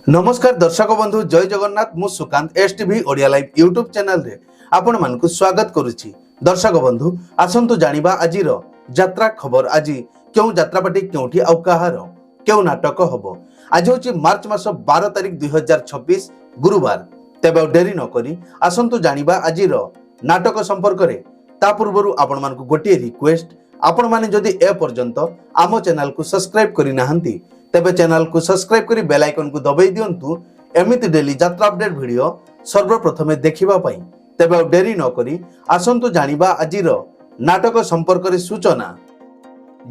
नमस्कार दर्शक बंधु जय जगन्नाथ मु Sukant STV Odia live YouTube channel रे आपण मानकु स्वागत करुछि। दर्शक बंधु आसंतु जानिबा आजिर यात्रा खबर। आज क्यों यात्रापाटी क्योंठी आउ कहार क्यों नाटक हबो। आज होछि मार्च मास 12 तारिख 2026 गुरुवार। तेबे डेरी न करी आसंतु जानिबा आजिर नाटक संपर्क रे। ता पूर्वरु आपण मानकु गोटे रिक्वेस्ट, आपण माने जदि ए पर्यंत आम चैनल को सब्सक्राइब करि नाहंती तेबे चैनल को सब्सक्राइब करी बेल आइकन को दबाई दियंतु एमिति डेली यात्रा अपडेट वीडियो सर्वप्रथमे देखिबा पई। तेबे डेरी न करी आसंतु जानिबा आजिर नाटक संपर्क रे सूचना।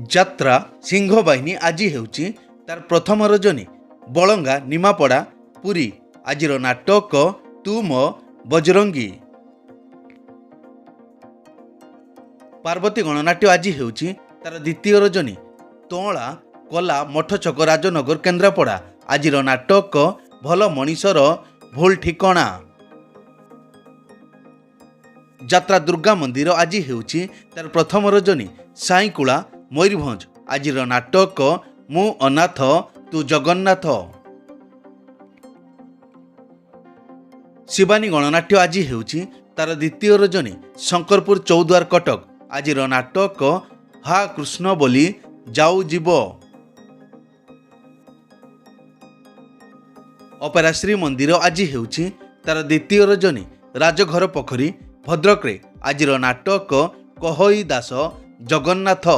यात्रा सिंह बाहिनी आज हेउची तार प्रथम रजनी बलंगा निमापड़ा पुरी। आजिर नाटक तू मो बजरंगी। पार्वती गणनाट्य आज हेउची तार द्वितीय रजनी तोला कला मठ छक राजनगर केन्द्रापड़ा। आजिर नाटक भल मनीषर भूल ठिकाना। यात्रा दुर्गा मंदिर आज हेउची तार प्रथम रजनी साईकुला मयूरभंज। आजिर नाटक मु अनाथ तू जगन्नाथ। शिवानी गणनाट्य आज हेउची तार द्वितीय रजनी शंकरपुर चौद्वार कटक। आजिर नाटक हा कृष्ण बोली जाऊ जीव। अपेरा श्री मंदिर आज हेउची तार द्वितीय रजनी राजघर पोखरी भद्रक रे। आजिर नाटक कहई दास जगन्नाथ।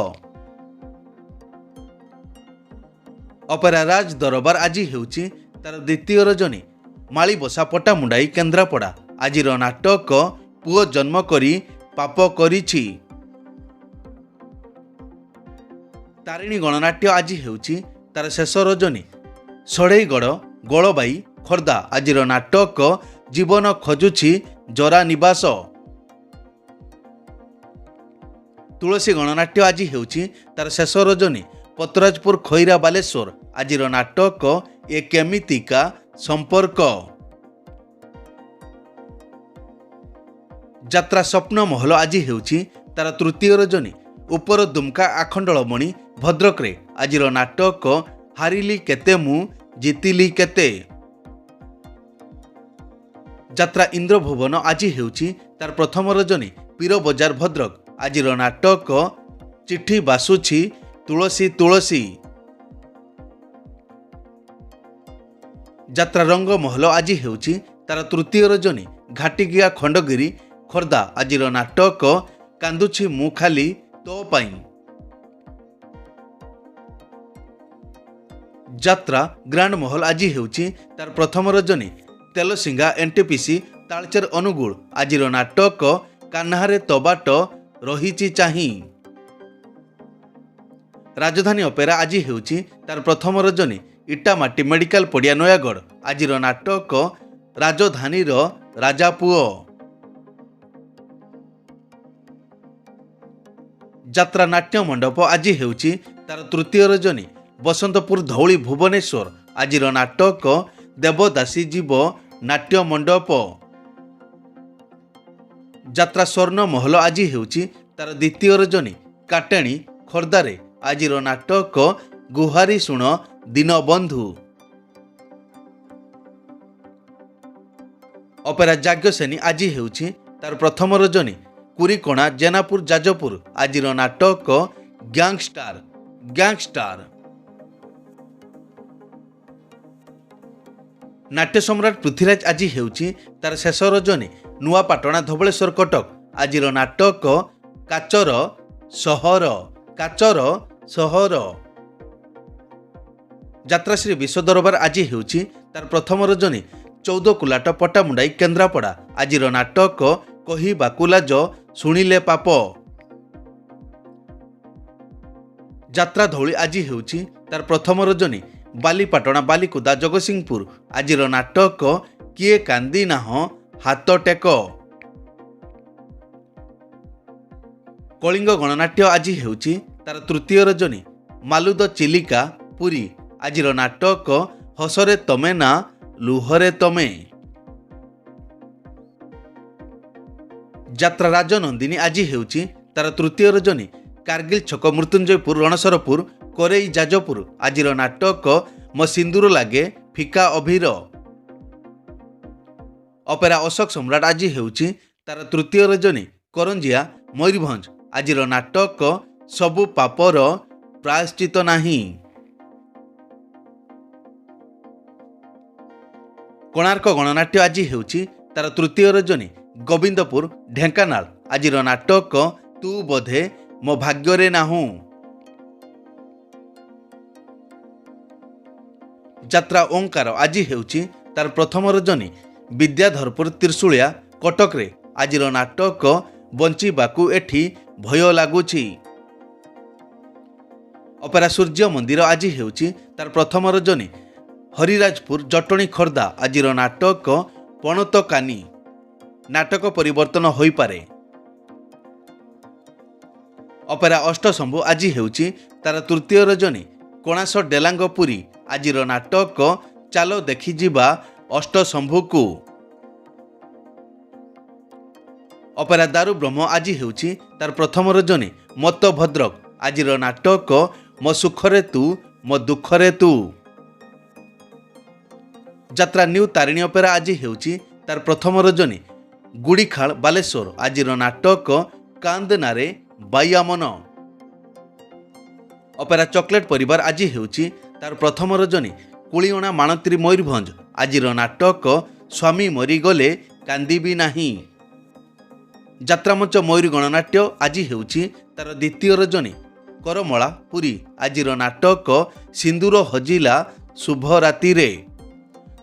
अपेरा राज दरबार आज हेउची तार द्वितीय रजनी माली बसा पटामुंडाई केन्द्रापड़ा। आजिर नाटक पुओ जन्म करी पाप करिछि। तारिणी गणनाट्य आज हेउची तार शेष रजनी सड़ेईगढ़ गोलबाई खोर्धा। आजिर नाटक जीवन खोजुछि जरा निवास। तुलसी गणनाट्य आज हेउची तार शेष रजनी पतराजपुर खैरा बालेश्वर। आजिर नाटक ए केमितिका संपर्क। यात्रा स्वप्न महल आज हेउची तार तृतीय रजनी उपर दुमका आखंडलमणि भद्रक रे। आजिर नाटक हारिली केते मु जीतिली केते। यात्रा इंद्रभुवन आज हेउची तार प्रथम रजनी पीर बजार भद्रक। आजिर नाटक चिट्ठी बासुछि तुलसी तुलसी। यात्रा रंग महल आज हेउची तार तृतीय रजनी घाटिगिया खंडगिरी खोर्धा। आजिर नाटक कांदुछि मु खाली तो पाई। यात्रा ग्रांड महल आज हेउची तार प्रथम रजनी तेलसिंगा एनटीपीसी तालचेर अनुगुल। आजिर नाटक कान्हारे तबाट रहिछि चाही। राजधानी अपेरा आज हेउची तार प्रथम रजनी इटामाटी मेडिकल पड़िया नयागढ़। आजिर नाटक राजधानी राजा पुओ। यात्रा नाट्य मंडप आज हेउची तार तृतीय रजनी बसंतपुर धौली भुवनेश्वर। आजिर नाटक देवदासी जीव नाट्य मंडप। यात्रा स्वर्ण महल आज हेउची तार द्वितीय रजनी काटेणी खोर्धारे। आजिर नाटक गुहारी शुण दीनबंधु। अपेरा जाग्यसेनी आज हेउची तार प्रथम रजनी कुरीकोणा जेनापुर जाजपुर। आजिर नाटक गैंगस्टार गैंगस्टार। नाट्य सम्राट पृथ्वीराज आज हेउची तार शेष रजनी नुआपाटणा धबलेश्वर कटक। आजिर नाटक काचर सहर काचर सहर। यात्रा श्री विश्व दरबार आज हेउची तार प्रथम रजनी 14 कुलाट पटामुंडाई केन्द्रापड़ा। आजिर नाटक कही बाकुलाज शुणिले पाप। यात्रा धौली आज हेउची तार प्रथम रजनी बालीपाटणा बालीकुदा जगतसिंहपुर। आजिर नाटक किए कांदी नाह हाथ टेक। कलिंग गणनाट्य आज हेउची तार तृतीय रजनी मालुद चिलिका पुरी। आजिर नाटक हसरे तमे ना लुहरे तमे। यात्रा राजनंदिनी आज हेउची तार तृतीय रजनी कारगिल छक मृत्युंजयपुर रणसरपुर कोरेई जाजपुर। आजिर नाटक मो सिंदूर लागे ଫିକା ଅଭିର। ଅପେରା ଅଶୋକ ସମ୍ରାଟ ଆଜି ହେଉଛି ତାର ତୃତୀୟ ରଜନୀ କରଞ୍ଜିଆ ମୟୂରଭଞ୍ଜ ଆଜିର ନାଟକ ସବୁ ପାପର ପ୍ରାୟଶ୍ଚିତ ନାହିଁ। କୋଣାର୍କ ଗଣନାଟ୍ୟ ଆଜି ହେଉଛି ତାର ତୃତୀୟ ରଜନୀ ଗୋବିନ୍ଦପୁର ଢେଙ୍କାନାଳ ଆଜିର ନାଟକ ତୁ ବୋଧେ ମୋ ଭାଗ୍ୟରେ ନାହୁଁ। ଯାତ୍ରା ଓଙ୍କାର ଆଜି ହେଉଛି ତାର ପ୍ରଥମ ରଜନୀ ବିଦ୍ୟାଧରପୁର ତ୍ରିଶୂଳିଆ କଟକରେ ଆଜିର ନାଟକ ବଞ୍ଚିବାକୁ ଏଠି ଭୟ ଲାଗୁଛି। ଅପେରା ସୂର୍ଯ୍ୟ ମନ୍ଦିର ଆଜି ହେଉଛି ତାର ପ୍ରଥମ ରଜନୀ ହରିରାଜପୁର ଜଟଣୀ ଖୋର୍ଦ୍ଧା ଆଜିର ନାଟକ ପଣତ କାନି। ନାଟକ ପରିବର୍ତ୍ତନ ହୋଇପାରେ। ଅପେରା ଅଷ୍ଟଶମ୍ଭୁ ଆଜି ହେଉଛି ତାର ତୃତୀୟ ରଜନୀ କୋଣାସ ଡେଲାଙ୍ଗ ପୁରୀ ଆଜିର ନାଟକ ଚାଲ ଦେଖିଯିବା ଅଷ୍ଟଶମ୍ଭୁକୁ। ଅପେରା ଦାରୁ ବ୍ରହ୍ମ ଆଜି ହେଉଛି ତାର ପ୍ରଥମ ରଜନୀ ମତ ଭଦ୍ରକ ଆଜିର ନାଟକ ମୋ ସୁଖରେ ତୁ ମୋ ଦୁଃଖରେ ତୁ। ଯାତ୍ରା ନ୍ୟୁ ତାରିଣୀ ଅପେରା ଆଜି ହେଉଛି ତାର ପ୍ରଥମ ରଜନୀ ଗୁଡ଼ିଖାଳ ବାଲେଶ୍ୱର ଆଜିର ନାଟକ କାନ୍ଦନାରେ ବାଇଆମନ। ଅପେରା ଚକୋଲେଟ ପରିବାର ଆଜି ହେଉଛି ତାର ପ୍ରଥମ ରଜନୀ କୁଳିଅଣା ମାଣତ୍ରୀ ମୟୂରଭଞ୍ଜ ଆଜିର ନାଟକ ସ୍ୱାମୀ ମରିଗଲେ କାନ୍ଦିବି ନାହିଁ। ଯାତ୍ରାମଞ୍ଚ ମୟୂରୀ ଗଣନାଟ୍ୟ ଆଜି ହେଉଛି ତାର ଦ୍ୱିତୀୟ ରଜନୀ କରମଳା ପୁରୀ ଆଜିର ନାଟକ ସିନ୍ଦୁର ହଜିଲା ଶୁଭ ରାତିରେ।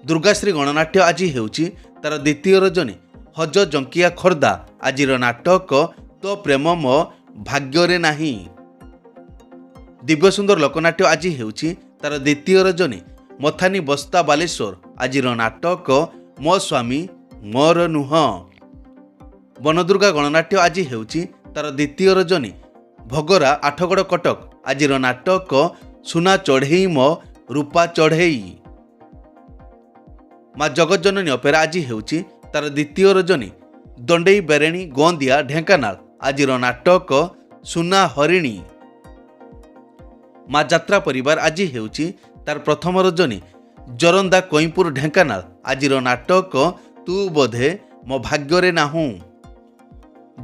ଦୁର୍ଗାଶ୍ରୀ ଗଣନାଟ୍ୟ ଆଜି ହେଉଛି ତାର ଦ୍ୱିତୀୟ ରଜନୀ ହଜ ଜଙ୍କିଆ ଖୋର୍ଦ୍ଧା ଆଜିର ନାଟକ ତୋ ପ୍ରେମ ମୋ ଭାଗ୍ୟରେ ନାହିଁ। ଦିବ୍ୟସୁନ୍ଦର ଲୋକନାଟ୍ୟ ଆଜି ହେଉଛି ତାର ଦ୍ୱିତୀୟ ରଜନୀ ମଥାନୀ ବସ୍ତା ବାଲେଶ୍ୱର ଆଜିର ନାଟକ ମୋ ସ୍ୱାମୀ ମୋର ନୁହଁ। ବନଦୁର୍ଗା ଗଣନାଟ୍ୟ ଆଜି ହେଉଛି ତାର ଦ୍ୱିତୀୟ ରଜନୀ ଭୋଗରା ଆଠଗଡ଼ କଟକ ଆଜିର ନାଟକ ସୁନା ଚଢ଼େଇ ମୋ ରୂପା ଚଢ଼େଇ। ମା ଜଗଜ୍ଜନନୀ ଅପେରା ଆଜି ହେଉଛି ତାର ଦ୍ୱିତୀୟ ରଜନୀ ଦଣ୍ଡେଇ ବେରେଣୀ ଗୋନ୍ଦିଆ ଢେଙ୍କାନାଳ ଆଜିର ନାଟକ ସୁନା ହରିଣୀ। ମା ଯାତ୍ରା ପରିବାର ଆଜି ହେଉଛି ତାର ପ୍ରଥମ ରଜନୀ ଜୋରନ୍ଦା କଇଁପୁର ଢେଙ୍କାନାଳ ଆଜିର ନାଟକ ତୁ ବୋଧେ ମୋ ଭାଗ୍ୟରେ ନାହୁଁ।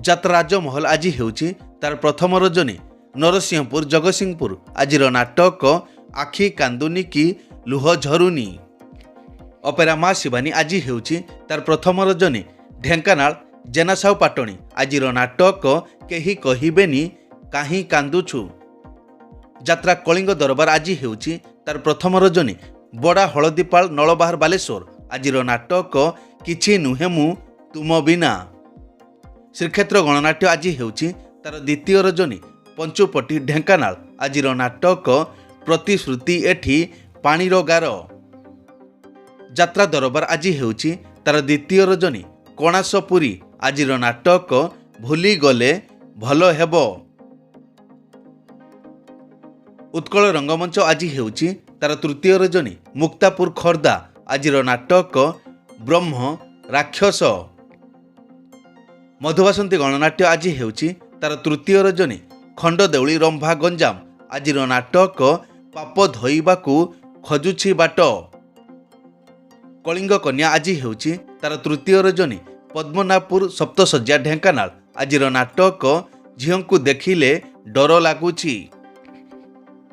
ଯାତ୍ରା ରାଜମହଲ ଆଜି ହେଉଛି ତାର ପ୍ରଥମ ରଜନୀ ନରସିଂହପୁର ଜଗତସିଂହପୁର ଆଜିର ନାଟକ ଆଖି କାନ୍ଦୁନି କି ଲୁହ ଝରୁନି। ଅପେରା ମା ଶିବାନୀ ଆଜି ହେଉଛି ତାର ପ୍ରଥମ ରଜନୀ ଢେଙ୍କାନାଳ ଜେନାସାଉ ପାଟଣୀ ଆଜିର ନାଟକ କେହି କହିବେନି କାହିଁ କାନ୍ଦୁଛୁ। ଯାତ୍ରା କଳିଙ୍ଗ ଦରବାର ଆଜି ହେଉଛି ତାର ପ୍ରଥମ ରଜନୀ ବଡ଼ା ହଳଦୀପାଳ ନଳବାହାର ବାଲେଶ୍ୱର ଆଜିର ନାଟକ କିଛି ନୁହେଁ ମୁଁ ତୁମ ବିନା। ଶ୍ରୀକ୍ଷେତ୍ର ଗଣନାଟ୍ୟ ଆଜି ହେଉଛି ତାର ଦ୍ୱିତୀୟ ରଜନୀ ପଞ୍ଚୁପଟି ଢେଙ୍କାନାଳ ଆଜିର ନାଟକ ପ୍ରତିଶ୍ରୁତି ଏଠି ପାଣିର ଗାର। ଯାତ୍ରା ଦରବାର ଆଜି ହେଉଛି ତାର ଦ୍ୱିତୀୟ ରଜନୀ କୋଣାସ ପୁରୀ ଆଜିର ନାଟକ ଭୁଲିଗଲେ ଭଲ ହେବ। ଉତ୍କଳ ରଙ୍ଗମଞ୍ଚ ଆଜି ହେଉଛି ତାର ତୃତୀୟ ରଜନୀ ମୁକ୍ତାପୁର ଖୋର୍ଦ୍ଧା ଆଜିର ନାଟକ ବ୍ରହ୍ମ ରାକ୍ଷସ। ମଧୁବାସନ୍ତୀ ଗଣନାଟ୍ୟ ଆଜି ହେଉଛି ତାର ତୃତୀୟ ରଜନୀ ଖଣ୍ଡଦେଉଳି ରମ୍ଭା ଗଞ୍ଜାମ ଆଜିର ନାଟକ ପାପ ଧୋଇବାକୁ ଖୋଜୁଛି ବାଟ। କଳିଙ୍ଗ କନ୍ୟା ଆଜି ହେଉଛି ତାର ତୃତୀୟ ରଜନୀ ପଦ୍ମନାଭପୁର ସପ୍ତଶଯ୍ୟା ଢେଙ୍କାନାଳ ଆଜିର ନାଟକ ଝିଅଙ୍କୁ ଦେଖିଲେ ଡର ଲାଗୁଛି।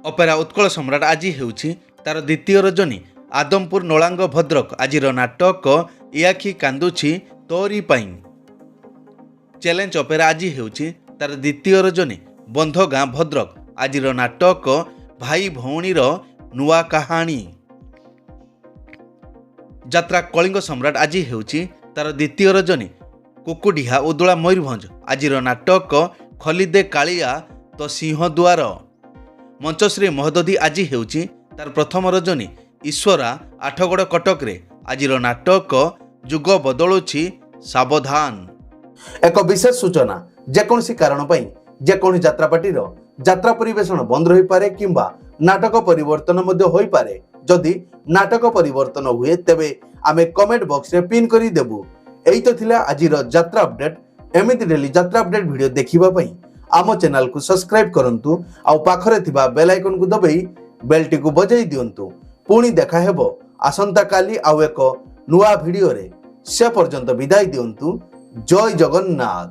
ଅପେରା ଉତ୍କଳ ସମ୍ରାଟ ଆଜି ହେଉଛି ତାର ଦ୍ୱିତୀୟ ରଜନୀ ଆଦମପୁର ନଳାଙ୍ଗ ଭଦ୍ରକ ଆଜିର ନାଟକ ଇଆଖି କାନ୍ଦୁଛି ତୋରି ପାଇଁ। ଚ୍ୟାଲେଞ୍ଜ ଅପେରା ଆଜି ହେଉଛି ତାର ଦ୍ୱିତୀୟ ରଜନୀ ବନ୍ଧଗାଁ ଭଦ୍ରକ ଆଜିର ନାଟକ ଭାଇ ଭଉଣୀର ନୂଆ କାହାଣୀ। ଯାତ୍ରା କଳିଙ୍ଗ ସମ୍ରାଟ ଆଜି ହେଉଛି ତାର ଦ୍ୱିତୀୟ ରଜନୀ କୁକୁଡିହା ଉଦଳା ମୟୂରଭଞ୍ଜ ଆଜିର ନାଟକ ଖଲିଦେ କାଳିଆ ତ ସିଂହଦୁଆର। ମଞ୍ଚଶ୍ରୀ ମହୋଦଧି ଆଜି ହେଉଛି ତାର ପ୍ରଥମ ରଜନୀ ଈଶ୍ୱରା ଆଠଗଡ଼ କଟକରେ ଆଜିର ନାଟକ ଯୁଗ ବଦଳୁଛି ସାବଧାନ। ଏକ ବିଶେଷ ସୂଚନା ଯେକୌଣସି କାରଣ ପାଇଁ ଯେକୌଣସି ଯାତ୍ରାପାର୍ଟିର ଯାତ୍ରା ପରିବେଷଣ ବନ୍ଦ ରହିପାରେ କିମ୍ବା ନାଟକ ପରିବର୍ତ୍ତନ ମଧ୍ୟ ହୋଇପାରେ। ଯଦି ନାଟକ ପରିବର୍ତ୍ତନ ହୁଏ ତେବେ ଆମେ କମେଣ୍ଟ ବକ୍ସରେ ପିନ୍ କରି ଦେବୁ। ଏଇ ତ ଥିଲା ଆଜିର ଯାତ୍ରା ଅପଡେଟ୍। ଏମିତି ଡେଲି ଯାତ୍ରା ଅପଡେଟ୍ ଭିଡ଼ିଓ ଦେଖିବା ପାଇଁ ଆମ ଚ୍ୟାନେଲକୁ ସବସ୍କ୍ରାଇବ କରନ୍ତୁ ଆଉ ପାଖରେ ଥିବା ବେଲ୍ ଆଇକନକୁ ଦବାଇ ବେଲଟିକୁ ବଜାଇ ଦିଅନ୍ତୁ। ପୁଣି ଦେଖା ହେବ आसंता काली आउ एक नुआ भिडियो रे से पर्यंत विदाय दियंतु। जय जगन्नाथ।